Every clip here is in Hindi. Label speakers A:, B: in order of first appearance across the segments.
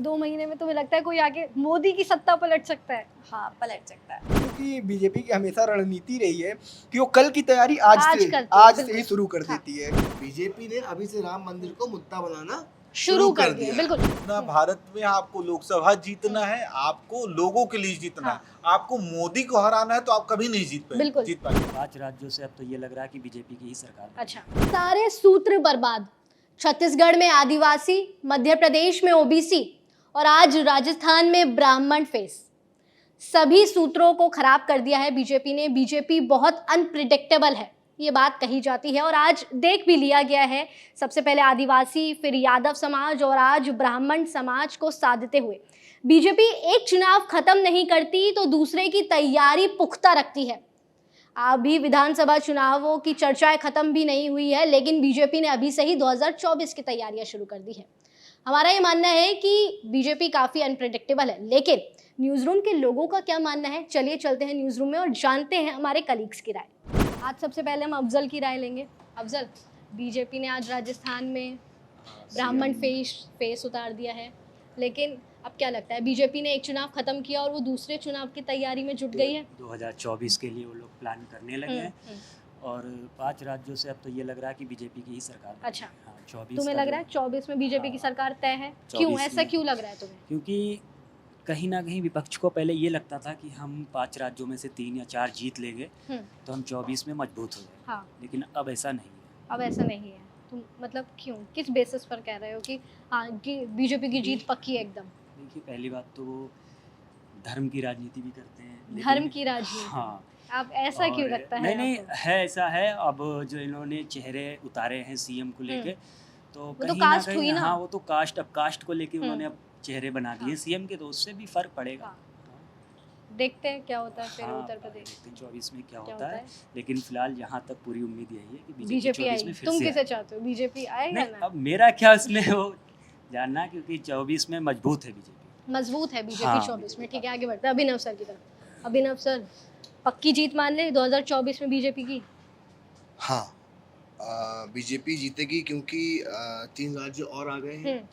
A: 2 महीने में तुम्हें लगता है कोई आगे मोदी की सत्ता पलट सकता है?
B: हाँ, पलट सकता है।
C: क्योंकि बीजेपी की हमेशा रणनीति रही है कि वो कल की तैयारी
A: आज
C: आज
A: करती है,
C: से ही शुरू कर
A: हाँ।
C: देती है।
D: बीजेपी ने अभी से राम मंदिर को मुद्दा बनाना
A: शुरू कर दिया, बिल्कुल।
E: ना भारत में आपको लोकसभा जीतना है, आपको लोगों के लिए जीतना
A: हाँ।
E: है। आपको मोदी को हराना है तो आप कभी नहीं
A: बिल्कुल।
E: जीत पाएंगे।
F: 5 राज्यों से अब तो ये लग रहा है कि बीजेपी की ही सरकार है।
A: अच्छा, सारे सूत्र बर्बाद। छत्तीसगढ़ में आदिवासी, मध्य प्रदेश में ओबीसी और आज राजस्थान में ब्राह्मण फेस। सभी सूत्रों को खराब कर दिया है बीजेपी ने। बीजेपी बहुत अनप्रिडिक्टेबल है, ये बात कही जाती है और आज देख भी लिया गया है। सबसे पहले आदिवासी, फिर यादव समाज और आज ब्राह्मण समाज को साधते हुए बीजेपी एक चुनाव खत्म नहीं करती तो दूसरे की तैयारी पुख्ता रखती है। अभी विधानसभा चुनावों की चर्चाएं खत्म भी नहीं हुई है, लेकिन बीजेपी ने अभी से ही 2024 की तैयारियां शुरू कर दी है। हमारा ये मानना है कि बीजेपी काफ़ी अनप्रेडिक्टेबल है, लेकिन न्यूज़ रूम के लोगों का क्या मानना है? चलिए चलते हैं न्यूज़ रूम में और जानते हैं हमारे कलीग्स की राय। आज सबसे पहले हम अफजल की राय लेंगे। अफजल, बीजेपी ने आज राजस्थान में ब्राह्मण फेस उतार दिया है, लेकिन अब क्या लगता है बीजेपी ने एक चुनाव खत्म किया और वो दूसरे चुनाव की तैयारी में जुट गई है?
F: 2024 के लिए वो लोग प्लान करने लगे हैं और 5 राज्यों से अब तो ये लग रहा है कि बीजेपी की ही सरकार है।
A: अच्छा,
F: हाँ, 24
A: तुम्हें
F: का
A: लग रहा है 24 में बीजेपी की
F: हाँ,
A: सरकार तय है? क्यों,
F: 24
A: ऐसा
F: में।
A: क्यों लग रहा है तुम्हें?
F: क्योंकि कहीं ना कहीं विपक्ष को पहले ये लगता था कि हम 5 राज्यों में से 3 या 4 जीत लेंगे तो हम 24 में मजबूत हो जाएंगे।
A: हाँ,
F: लेकिन अब ऐसा नहीं है।
A: अब ऐसा नहीं है। तुम मतलब क्यों, किस बेसिस पर कह रहे हो कि हाँ कि बीजेपी की जीत पक्की है एकदम?
F: देखिए, पहली बात तो वो धर्म की राजनीति भी करते हैं।
A: धर्म की राजनीति?
F: हाँ।
A: अब ऐसा क्यों
F: और
A: लगता है
F: नहीं नहीं
A: आपको?
F: है, ऐसा है। अब जो इन्होंने चेहरे उतारे हैं सीएम को लेके, तो
A: वो तो
F: कहीं ना
A: कास्ट हुई
F: कहीं
A: ना?
F: हाँ, वो तो कास्ट को लेके उन्होंने अब चेहरे बना दिए
A: हाँ।
F: सीएम के, तो उससे भी फर्क पड़ेगा।
A: हाँ। देखते हैं क्या होता है फिर
F: हाँ,
A: उत्तर प्रदेश
F: देखते हैं 24 में क्या
A: क्या
F: होता है। लेकिन फिलहाल यहाँ तक पूरी उम्मीद यही है कि
A: बीजेपी
F: 24
A: आई।
F: में फिर
A: तुम
F: से
A: किसे
F: आए।
A: चाहते हो, बीजेपी आएगा
F: नहीं,
A: ना?
F: अब मेरा क्या उसमें वो जानना, क्योंकि 24 में मजबूत है बीजेपी।
A: मजबूत है बीजेपी
F: हाँ,
A: 24 में। ठीक है, आगे बढ़ते हैं अभिनव सर की तरफ। अभिनव सर, पक्की जीत मान ले 2024 में बीजेपी की?
D: हाँ, बीजेपी जीतेगी क्योंकि 3 राज्य और आ गए हैं,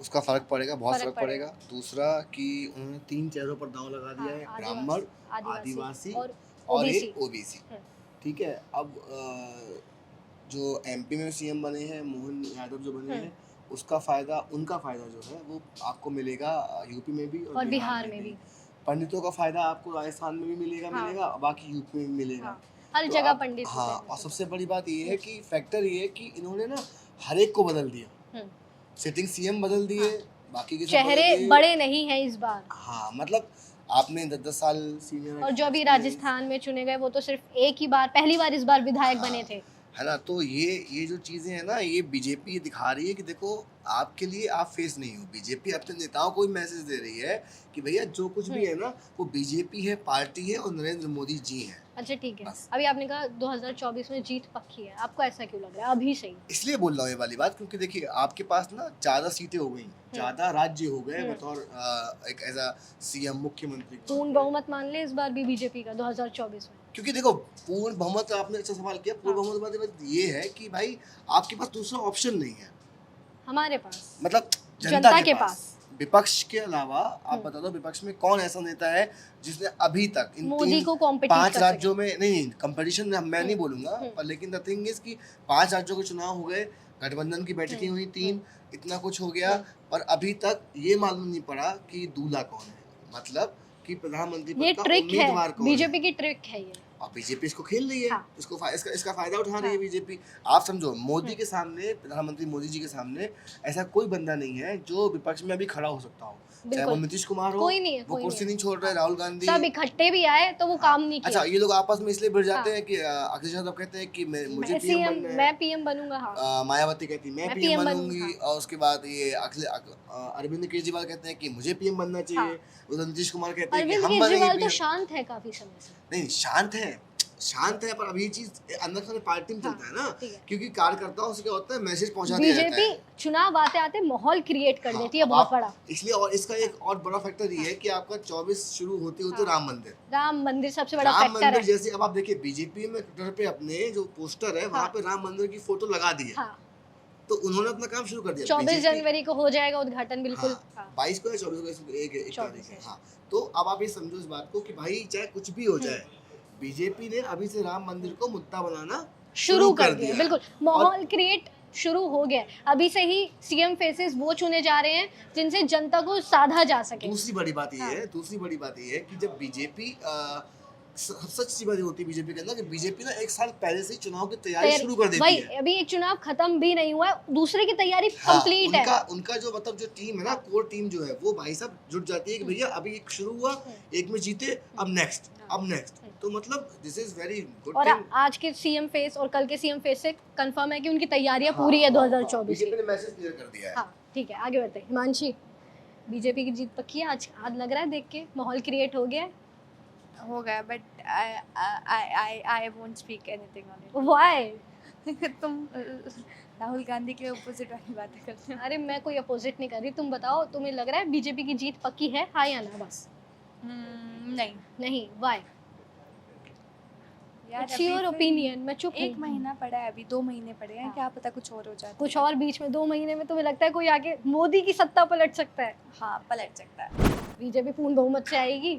D: उसका फर्क पड़ेगा, बहुत
A: फर्क
D: फर्क पड़ेगा। दूसरा कि उन्होंने 3 चेहरों पर दांव लगा दिया है,
A: हाँ,
D: ब्राह्मण,
A: आदिवासी और
D: और
A: ओबीसी।
D: एक ओबीसी। ठीक है, अब जो एमपी में सीएम बने हैं मोहन यादव जो बने हैं, उसका फायदा, उनका फायदा जो है वो आपको मिलेगा यूपी में भी
A: और बिहार में भी।
D: पंडितों का फायदा आपको राजस्थान में भी मिलेगा,
A: हाँ।
D: मिलेगा, बाकी यूपी में भी मिलेगा।
A: हाँ, हर
D: तो
A: जगह
D: अब-
A: पंडित
D: हाँ,
A: होते हैं।
D: और सबसे बड़ी बात ये है कि फैक्टर ये है कि इन्होंने ना हर एक को बदल दिया। सिटिंग सीएम बदल दिए, बाकी के सब बदल
A: चेहरे
D: दिए।
A: बड़े नहीं हैं इस बार।
D: हाँ, मतलब आपने 10-10 साल सीनियर
A: और जो अभी राजस्थान में चुने गए वो तो सिर्फ एक ही बार, पहली बार इस बार विधायक बने थे।
D: है ना, तो ये जो चीजें हैं ना, ये बीजेपी दिखा रही है कि देखो आपके लिए आप फेस नहीं हो। बीजेपी अपने नेताओं को भी मैसेज दे रही है कि भैया जो कुछ भी है ना वो बीजेपी है, पार्टी है और नरेंद्र मोदी जी हैं।
A: अच्छा, ठीक है।
D: बस।
A: अभी आपने कहा 2024 में जीत पक्की है, आपको ऐसा क्यों लग रहा है अभी से ही?
D: इसलिए बोल रहा हूँ ये वाली बात क्योंकि देखिए आपके पास ना ज्यादा सीटें हो गई, ज्यादा राज्य हो गए बतौर एक एज अ सीएम, मुख्यमंत्री।
A: पूर्ण बहुमत मान ले इस बार भी बीजेपी का 2024 में?
D: क्योंकि देखो पूर्ण बहुमत, आपने अच्छा सवाल किया। पूर्ण बहुमत का मतलब ये है कि भाई आपके पास दूसरा ऑप्शन नहीं है,
A: हमारे पास,
D: मतलब
A: जनता के पास।
D: विपक्ष के अलावा आप बता दो विपक्ष में कौन ऐसा नेता है जिसने अभी तक इन
A: मोदी को कॉम्पिटिट
D: 5
A: कर
D: राज्यों में, नहीं कंपटीशन मैं नहीं बोलूंगा, पर लेकिन द थिंग इज कि 5 राज्यों के चुनाव हो गए, गठबंधन की बैठकें हुई 3, इतना कुछ हो गया, पर अभी तक ये मालूम नहीं पड़ा कि दूल्हा कौन है, मतलब कि प्रधानमंत्री
A: ये
D: पद का
A: ट्रिक
D: उम्मीदवार
A: है,
D: कौन है।
A: बीजेपी की ट्रिक है ये।
D: और बीजेपी इसको खेल रही है,
A: हाँ।
D: इसका फायदा उठा रही है बीजेपी। आप समझो मोदी के सामने, प्रधानमंत्री मोदी जी के सामने ऐसा कोई बंदा नहीं है जो विपक्ष में अभी खड़ा हो सकता हो, चाहे वो
A: बिल्कुल।
D: नीतीश कुमार हो,
A: कोई नहीं है,
D: वो
A: कोई
D: कुर्सी
A: नहीं
D: नहीं छोड़ रहे, राहुल गांधी।
A: सब इकट्ठे भी आए तो वो काम नहीं
D: अच्छा,
A: किया।
D: ये लोग आपस में इसलिए भिड़ जाते
A: हाँ।
D: हैं कि अखिलेश यादव कहते हैं कि मुझे
A: मैं
D: पीएम
A: सीएम,
D: बनना है,
A: मैं पीएम बनूंगा। हाँ,
D: मायावती कहती मैं
A: मैं
D: पीएम
A: PM
D: बनूंगी,
A: बनूंगा।
D: और उसके बाद ये अरविंद केजरीवाल कहते हैं कि मुझे पीएम बनना चाहिए, उधर नीतीश कुमार कहते हैं कि
A: अरविंद
D: हम बनेंगे
A: केजरीवाल तो
D: PM।
A: शांत है काफी समय से।
D: नहीं, शांत है, पर अभी ये चीज अंदर से पार्टी में चलता है ना,
A: ठीक है।
D: क्योंकि कार्यकर्ताओं से क्या होता है, मैसेज पहुंचा दिया जाता
A: बीजेपी
D: है।
A: चुनाव आते आते माहौल क्रिएट कर
D: हाँ,
A: देती है
D: अब
A: बहुत
D: आप-
A: बड़ा।
D: इसलिए, और इसका एक और बड़ा फैक्टर ये है कि आपका 24 शुरू होते होते राम मंदिर,
A: राम मंदिर सबसे बड़ा
D: राम
A: फैक्टर
D: मंदिर
A: है।
D: जैसे अब आप देखिए बीजेपी में ट्विटर पे अपने जो पोस्टर है वहाँ पे राम मंदिर की फोटो लगा दी है,
A: हाँ,
D: तो उन्होंने अपना काम शुरू कर दिया।
A: 24
D: BJP
A: जनवरी को हो जाएगा उद्घाटन बिल्कुल।
D: हाँ,
A: हाँ।
D: 22 को या 24 को एक
A: 24
D: तारीख है। हाँ, तो अब आप ये समझो इस बात को कि भाई चाहे कुछ भी हो जाए, बीजेपी ने अभी से राम मंदिर को मुद्दा बनाना
A: शुरू कर दिया,
D: दिया।
A: बिल्कुल माहौल क्रिएट शुरू हो गया है। अभी से ही सीएम फेसेस वो चुने जा रहे हैं जिनसे जनता को साधा जा सके।
D: दूसरी बड़ी बात ये है, दूसरी बड़ी बात ये है कि जब बीजेपी सच सी बात होती है बीजेपी के अंदर कि बीजेपी ना एक साल पहले से ही चुनाव की तैयारी शुरू कर देती
A: भाई
D: है।
A: अभी एक चुनाव खत्म भी नहीं हुआ है, दूसरे की तैयारी
D: हाँ,
A: कंप्लीट है।
D: उनका जो मतलब जो टीम है ना, कोर टीम जो है वो भाई साहब जुट जाती है कि भैया अभी एक शुरू हुआ, एक में जीते, अब नेक्स्ट। तो मतलब दिस इज वेरी गुड
A: और
D: थिंग।
A: आज के सीएम फेस और कल के सीएम फेस से कंफर्म है कि उनकी तैयारियां पूरी है 2024 की।
D: बीजेपी ने मैसेज क्लियर कर दिया है।
A: हाँ ठीक है, आगे बढ़ते हैं। हिमांशी, बीजेपी की जीत पक्की है आज लग रहा है देख के, माहौल क्रिएट हो गया है।
B: हो गया, but I won't speak anything on it.
A: Why?
B: तुम राहुल गांधी के अपोजिट वाली बातें करते हो।
A: अरे मैं कोई अपोजिट नहीं कर रही, तुम बताओ तुम्हें लग रहा है बीजेपी की जीत पक्की है, हाँ या ना? बस
B: नहीं
A: नहीं, व्हाई?
B: यार,
A: इट्स
B: अभी
A: योर
B: फिर
A: ओपिनियन, मैं चुप
B: एक
A: हूँ।
B: महीना पड़ा है, अभी 2 महीने पड़े हैं,
A: हाँ।
B: क्या पता कुछ और हो जाए।
A: कुछ और बीच में 2 महीने में तुम्हें लगता है कोई आके मोदी की सत्ता पलट सकता है?
B: हाँ, पलट सकता है।
A: बीजेपी पूर्ण बहुमत से आएगी?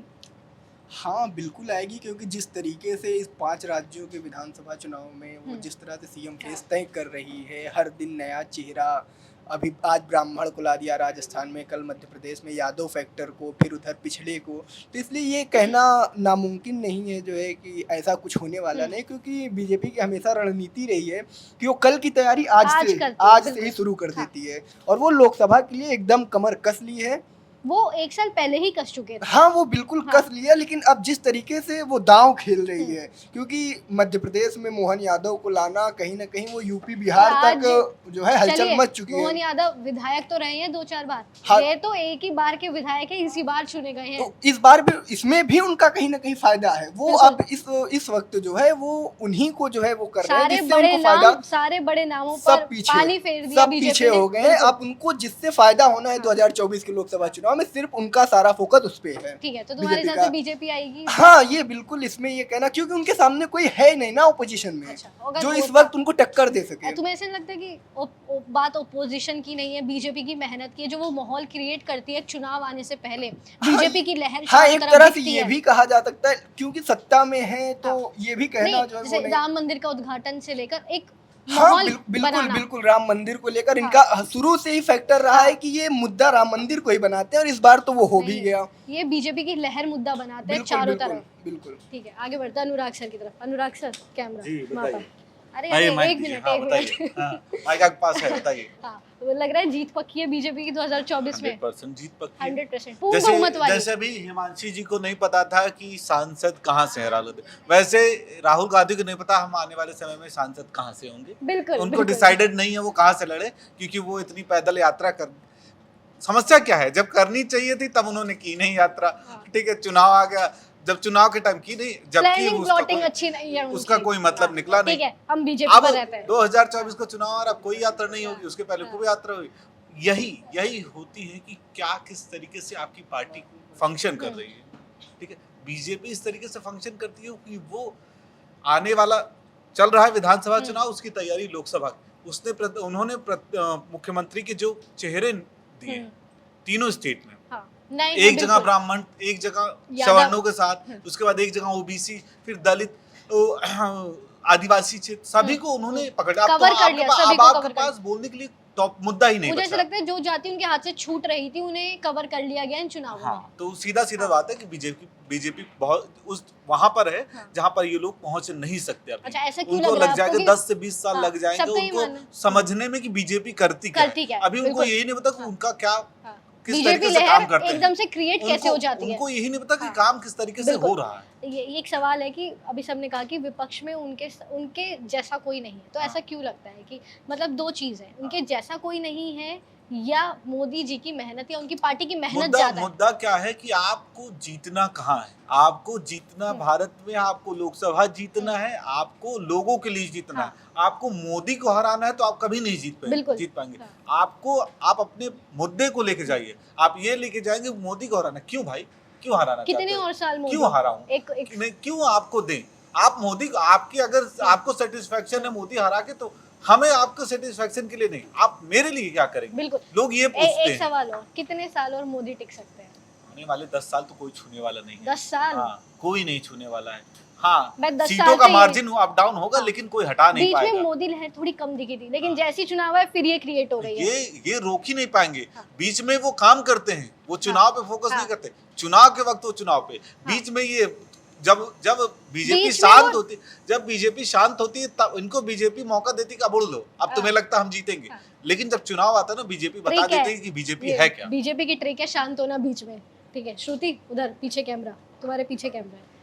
C: हाँ बिल्कुल आएगी, क्योंकि जिस तरीके से इस 5 राज्यों के विधानसभा चुनाव में वो जिस तरह से सीएम फेस तय कर रही है, हर दिन नया चेहरा। अभी आज ब्राह्मण को ला दिया राजस्थान में, कल मध्य प्रदेश में यादव फैक्टर को, फिर उधर पिछड़े को। तो इसलिए ये कहना नामुमकिन नहीं है जो है कि ऐसा कुछ होने वाला नहीं, क्योंकि बीजेपी की हमेशा रणनीति रही है कि वो कल की तैयारी आज
A: करती है,
C: से
A: बिल्कुल।
C: ही शुरू कर
A: हाँ।
C: देती है। और वो लोकसभा के लिए एकदम कमर कस ली है।
A: वो 1 साल पहले ही कस चुके थे।
C: हाँ वो बिल्कुल
A: हाँ।
C: कस लिया, लेकिन अब जिस तरीके से वो दांव खेल रही है, क्योंकि मध्य प्रदेश में मोहन यादव को लाना कहीं ना कहीं वो यूपी बिहार
A: आज
C: तक जो है हलचल
A: चलिए,
C: मच चुकी
A: मोहन
C: है।
A: यादव विधायक तो रहे हैं 2-4 बार।
C: हाँ।
A: ये तो एक ही बार के विधायक है, इसी बार चुने गए हैं।
C: तो इस बार भी इसमें भी उनका कहीं ना कहीं फायदा है। वो
A: बिल्कुल।
C: अब इस वक्त जो है वो उन्हीं को जो है वो कर रहे हैं,
A: सारे
C: जिससे
A: बड़े
C: उनको फायदा।
A: नाम, सारे बड़े नामों
C: सब
A: पर
C: पीछे
A: पानी फेर दिया
C: सब
A: बीजेपी
C: पीछे
A: ने।
C: हो गए हैं।
A: बिल्कुल।
C: अब उनको जिससे फायदा होना है 2024 के लोकसभा चुनाव में, सिर्फ उनका सारा फोकस उस पे है।
A: ठीक है, तो तुम्हारे
C: बीजेपी
A: हिसाब
C: का।
A: से बीजेपी आएगी?
C: हाँ ये बिल्कुल, इसमें ये कहना, क्योंकि उनके सामने कोई है नहीं ना ओपोजिशन में,
A: अच्छा, अगर
C: जो
A: वो
C: इस
A: था-
C: वक्त उनको टक्कर दे सके।
A: तुम्हें ऐसा नहीं लगता कि बात ओपोजिशन की नहीं है, बीजेपी की मेहनत की है, जो वो माहौल क्रिएट करती है चुनाव आने से पहले? बीजेपी की लहर
C: हाँ
A: चारों
C: एक
A: तरफ
C: तरह से
A: दिखती
C: ये
A: है।
C: भी कहा जा सकता है, क्योंकि सत्ता में है तो ये भी कहना
A: नहीं,
C: जो है वो
A: जैसे
C: नहीं।
A: राम मंदिर का उद्घाटन से लेकर एक
C: हाँ
A: माहौल
C: बिल्कुल
A: बनाना।
C: बिल्कुल, राम मंदिर को लेकर इनका शुरू से ही फैक्टर रहा है कि ये मुद्दा राम मंदिर को ही बनाते हैं, और इस बार तो वो हो भी
A: नहीं,
C: गया।
A: ये बीजेपी की लहर मुद्दा बनाते हैं
C: बिल्कुल
A: चारों
C: बिल्कुल
A: तरफ।
C: बिल्कुल।
A: ठीक है, आगे बढ़ते हैं अनुराग सर की तरफ। अनुराग सर, कैमरा
E: जी,
A: वहाँ पर।
E: बताइए।
A: अरे
E: आइए,
A: अरे,
E: माइक
A: एक
E: दीजिए।
A: मिनट,
E: हाँ,
A: एक
E: बताइए।
A: मिनट।
E: हाँ, माइक आपके पास है, बताइए।
A: हाँ, तो लग रहा है जीत पक्की है बीजेपी की 2024 में।
E: 100% जीत पक्की है।
A: 100% पूर्ण बहुमत वाली।
E: जैसे अभी हिमांशी जी को नहीं पता था कि सांसद कहाँ से है राहुल, वैसे राहुल गांधी को नहीं पता हम आने वाले समय में सांसद कहाँ से होंगे।
A: बिल्कुल
E: उनको
A: बिल्कुल।
E: डिसाइडेड नहीं है वो कहाँ से लड़े, क्योंकि वो इतनी पैदल यात्रा कर, समस्या क्या है, जब करनी चाहिए थी तब उन्होंने की नहीं यात्रा।
A: हाँ।
E: ठीक है, चुनाव आ गया, जब चुनाव के टाइम की नहीं, जबकि
A: प्लानिंग
E: उसका
A: प्लॉटिंग
E: कोई-
A: अच्छी नहीं है उनकी।
E: उसका कोई मतलब
A: हाँ,
E: निकला नहीं।
A: ठीक है, हम बीजेपी
E: अब
A: पर रहते हैं।
E: 2024 का चुनाव आ रहा, अब कोई यात्रा नहीं होगी, उसके पहले खूब यात्रा हुई। यही होती है कि क्या किस तरीके से आपकी पार्टी फंक्शन कर रही है। ठीक है, बीजेपी इस तरीके से फंक्शन करती है कि वो आने वाला चल रहा है विधानसभा चुनाव, उसकी तैयारी लोकसभा की। उन्होंने मुख्यमंत्री के जो चेहरे दिए तीनों स्टेट में,
A: हाँ, नहीं,
E: एक जगह
A: बिल्कुल।
E: ब्राह्मण, एक जगह
A: यादव।
E: सवर्णों के साथ, उसके बाद एक जगह ओबीसी, फिर दलित, आदिवासी क्षेत्र, सभी को उन्होंने पकड़ा।
A: कवर कर लिया, सभी को
E: आपके
A: कवर कर
E: पास बोलने के लिए टॉप मुद्दा ही नहीं
A: मुझे ऐसा
E: बचा।
A: लगता है जो जाति उनके हाथ से छूट रही थी उन्हें कवर कर लिया गया इन चुनावों में।
E: हाँ, तो सीधा बात है कि बीजेपी बहुत उस वहां पर है
A: हाँ।
E: जहां पर ये लोग पहुंच नहीं सकते अभी।
A: अच्छा, ऐसा क्यों
E: उनको
A: लग रहा है
E: लग जाएगा
A: आपको कि-
E: 10 से 20 साल
A: हाँ,
E: लग जाएंगे
A: सबका ही
E: उनको
A: मानना है।
E: समझने में कि बीजेपी करती क्या
A: क्या है,
E: अभी उनको
A: बिल्कुल।
E: यही नहीं पता कि उनका क्या
A: हाँ।
E: किस
A: बीजेपी
E: तरीके से काम
A: लहर
E: करते हैं।
A: एकदम से क्रिएट कैसे हो जाती है।
E: उनको यही नहीं पता कि
A: हाँ।
E: काम किस तरीके से
A: बिल्कुल।
E: हो रहा है।
A: ये एक सवाल है कि अभी सबने कहा कि विपक्ष में उनके जैसा कोई नहीं है, तो ऐसा क्यों लगता है कि मतलब 2 चीज है, उनके जैसा कोई नहीं है या मोदी जी की मेहनत या उनकी पार्टी की मेहनत ज्यादा है?
E: मुद्दा क्या है कि आपको जीतना कहाँ है, आपको जीतना भारत में, आपको लोकसभा जीतना है, आपको लोगों के लिए जीतना है। आपको मोदी को हराना है तो आप कभी नहीं जीत पाएंगे। आप अपने मुद्दे को लेके जाइए, आप ये लेके जाएंगे मोदी को हराना, क्यों भाई, क्यों हराना
A: कितने
E: चाहते हो?
A: और साल मोदी
E: क्यों हराऊं?
A: एक
E: क्यों आपको दें? आप मोदी, आपकी अगर आपको सेटिस्फेक्शन है मोदी हरा के, तो हमें आपको सेटिस्फेक्शन के लिए नहीं, आप मेरे लिए क्या करेंगे,
A: बिल्कुल।
E: लोग ये पूछते
A: एक
E: हैं।
A: सवाल और, कितने साल और मोदी टिक सकते हैं?
E: आने वाले 10 साल तो कोई छूने वाला नहीं है।
A: 10 साल?
E: हाँ, कोई नहीं छूने वाला है। हाँ,
A: मैं 10
E: सीटों
A: साल
E: का
A: से ये-
E: मार्जिन अप डाउन होगा,
A: हाँ।
E: लेकिन कोई हटा नहीं
A: बीच में
E: पाएगा।
A: मोदी लहर थोड़ी कम दिखी थी, लेकिन जैसे ही चुनाव आए फिर ये क्रिएट हो गई है।
E: ये रोक ही नहीं पाएंगे।
A: हाँ।
E: बीच में वो काम करते हैं, वो चुनाव पे फोकस
A: हाँ।
E: नहीं करते। चुनाव के वक्त वो चुनाव पे, बीच में ये जब जब बीजेपी
A: बीच में
E: शांत
A: वो-
E: होती, जब बीजेपी शांत होती है तब इनको बीजेपी मौका देती कि अब उड़ लो, अब
A: हाँ।
E: तुम्हें लगता है हम जीतेंगे।
A: हाँ।
E: लेकिन जब चुनाव आता है ना, बीजेपी बता
A: ट्रिक
E: देती है कि बीजेपी
A: ये
E: है क्या।
A: बीजेपी की ट्रिक है शांत होना बीच में। ठीक है श्रुति, उधर पीछे कैमरा, तुम्हारे पीछे कैमरा है।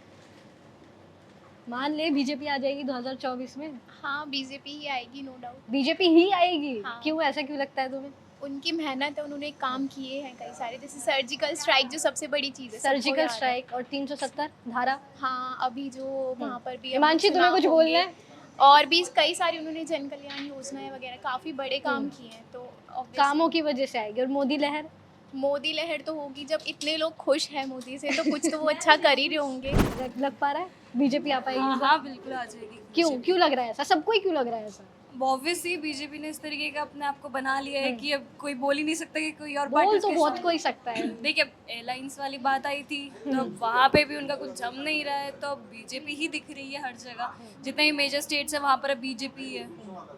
A: मान ले बीजेपी आ जाएगी 2024 में,
B: हाँ बीजेपी ही आएगी, नो डाउट।
A: बीजेपी ही आएगी।
B: हाँ।
A: क्यों, ऐसा क्यों लगता है तुम्हें?
B: उनकी मेहनत है, उन्होंने काम किए हैं कई सारे, जैसे सर्जिकल स्ट्राइक जो सबसे बड़ी चीज़ है, सबको
A: सर्जिकल
B: याद है।
A: स्ट्राइक और 370 धारा।
B: हाँ, अभी जो वहाँ पर भी
A: हिमांशी,
B: अभी
A: तुम्हें
B: चुनाव
A: कुछ
B: होंगे,
A: बोलना है?
B: और भी कई सारी उन्होंने जन कल्याण योजनाएं वगैरह काफ़ी बड़े काम किए हैं, तो obviously
A: कामों की वजह से आएगी। और मोदी लहर?
B: मोदी लहर तो होगी, जब इतने लोग खुश हैं मोदी से तो कुछ तो वो अच्छा कर ही रहे होंगे।
A: लग पा रहा है बीजेपी आ पाएगी?
G: हाँ हाँ बिल्कुल आ जाएगी।
A: क्यों लग रहा है ऐसा? सबको ही क्यों लग रहा है ऐसा?
G: ऑब्वियसली बीजेपी ने इस तरीके का अपने आप को बना लिया है कि अब कोई बोल ही नहीं सकता कि कोई और
A: बोल
G: पार्टी
A: तो
G: उसके
A: बहुत
G: साथ-
A: कोई सकता है।
G: देखिए एयरलाइंस वाली बात आई थी तो वहाँ पे भी उनका कुछ जम नहीं रहा है, तो अब बीजेपी ही दिख रही है हर जगह। जितने भी मेजर स्टेट्स है वहाँ पर अब बीजेपी है।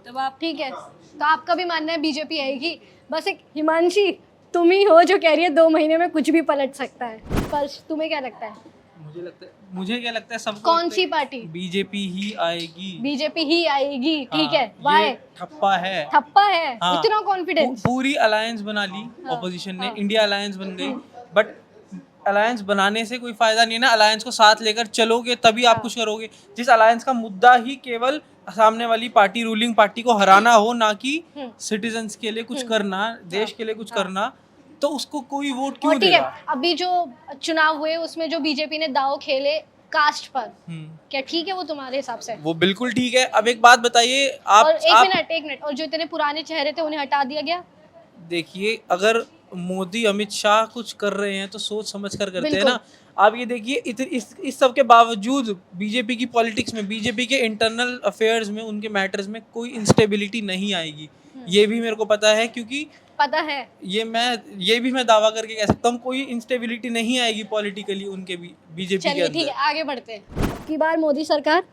G: तब आप
A: ठीक है, तो आपका भी मानना है बीजेपी आएगी। बस एक हिमांशी तुम ही हो जो कह रही है 2 महीने में कुछ भी पलट सकता है। पर्श, तुम्हें क्या लगता है?
H: मुझे क्या लगता है सबको
A: कौन सी पार्टी?
H: बीजेपी ही आएगी।
A: बीजेपी ही आएगी। ठीक है,
H: हाँ,
A: वाई?
H: ये ठप्पा है।
A: ठप्पा है?
H: हाँ।
A: इतना कॉन्फिडेंस?
H: पूरी अलायंस बना ली ऑपोजिशन ने,
A: हाँ।
H: इंडिया अलायंस बन गई। बट अलायंस बनाने से कोई फायदा नहीं है ना, अलायंस को साथ लेकर चलोगे तभी आप कुछ करोगे। जिस अलायंस का मुद्दा ही केवल सामने वाली पार्टी, रूलिंग पार्टी को हराना हो, ना कि सिटीजन्स के लिए कुछ करना, देश के लिए कुछ करना, तो उसको कोई वोट क्यों
A: और ठीक है,
H: देगा?
A: अभी जो चुनाव हुए उसमें जो बीजेपी ने दाव खेले कास्ट पर,
H: हम्म,
A: क्या ठीक है वो तुम्हारे हिसाब से?
H: वो बिल्कुल ठीक है। अब एक बात बताइए आप,
A: और एक
H: आप
A: मिनट, और जो इतने पुराने चेहरे थे उन्हें हटा दिया गया?
H: देखिए, अगर मोदी अमित शाह कुछ कर रहे हैं तो सोच समझ कर करते हैं
A: बिल्कुल।
H: ना। आप ये देखिए, इस सब के बावजूद बीजेपी की पॉलिटिक्स में, बीजेपी के इंटरनल अफेयर्स में, उनके मैटर्स में कोई इंस्टेबिलिटी नहीं आएगी। ये भी मेरे को पता है, क्योंकि
A: पता है?
H: ये भी मैं दावा करके कह सकता हूँ, कोई इंस्टेबिलिटी नहीं आएगी पॉलिटिकली उनके भी, बीजेपी के
A: चलिए ठीक
H: अंदर।
A: है, आगे बढ़ते हैं। अब की बार मोदी सरकार?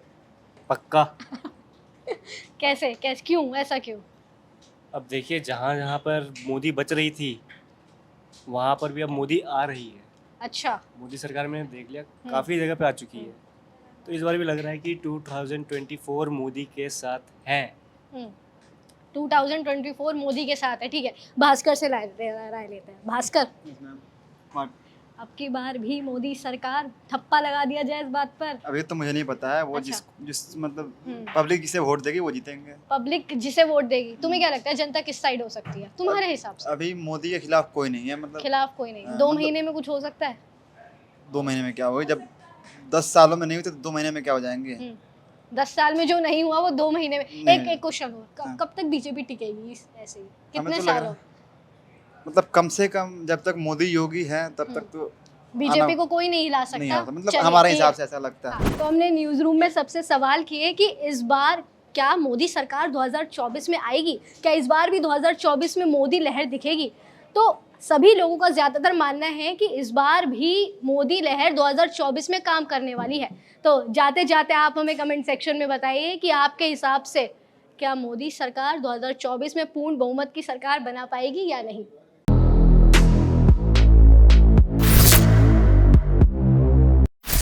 I: पक्का।
A: कैसे क्यों, ऐसा क्यों?
I: अब देखिए, जहाँ जहाँ पर मोदी बच रही थी वहाँ पर भी अब मोदी आ रही है।
A: अच्छा,
I: मोदी सरकार में देख लिया काफ़ी जगह पे आ चुकी है, तो इस बार भी लग रहा है कि 2024 मोदी के साथ है।
A: 2024 मोदी के साथ है। ठीक है, भास्कर से राय लेते हैं। भास्कर, अब की बार भी मोदी सरकार? ठप्पा लगा दिया जाए इस बात पर?
J: अभी तो मुझे नहीं पता है, वो
A: अच्छा।
J: जिस मतलब पब्लिक जिसे वोट देगी वो जीतेंगे।
A: पब्लिक जिसे वोट देगी, तुम्हें क्या लगता है जनता किस साइड हो सकती है तुम्हारे हिसाब से?
J: अभी मोदी के खिलाफ कोई नहीं है, मतलब
A: खिलाफ कोई नहीं।
J: हाँ,
A: 2
J: मतलब-
A: महीने में कुछ हो सकता है?
J: 2 महीने में क्या होगा? जब 10 सालों में नहीं हुई तो 2 महीने में क्या हो जाएंगे?
A: 10 साल में जो नहीं हुआ वो 2 महीने में।
J: नहीं।
A: एक क्वेश्चन हो,
J: हाँ।
A: कब तक बीजेपी टिकेगी ऐसे ही?
J: हमें
A: कितने
J: तो लग
A: सालों?
J: रहा मतलब कम से कम जब तक मोदी योगी है तब तक तो
A: बीजेपी
J: आना-
A: को कोई नहीं हिला
J: नहीं
A: सकता।
J: आता, मतलब
A: चलिए,
J: हमारे
A: clear।
J: हिसाब से ऐसा लगता है।
A: हाँ, तो हमने न्यूज़ रूम में सबसे सवाल किए कि इस बार क्या मोदी सरकार 2024 में आएगी? क्या इस बार भी 2024 में मोदी लहर दिखेगी? तो सभी लोगों का ज़्यादातर मानना है कि इस बार भी मोदी लहर 2024 में काम करने वाली है। तो जाते जाते आप हमें कमेंट सेक्शन में बताइए कि आपके हिसाब से क्या मोदी सरकार 2024 में पूर्ण बहुमत की सरकार बना पाएगी या नहीं।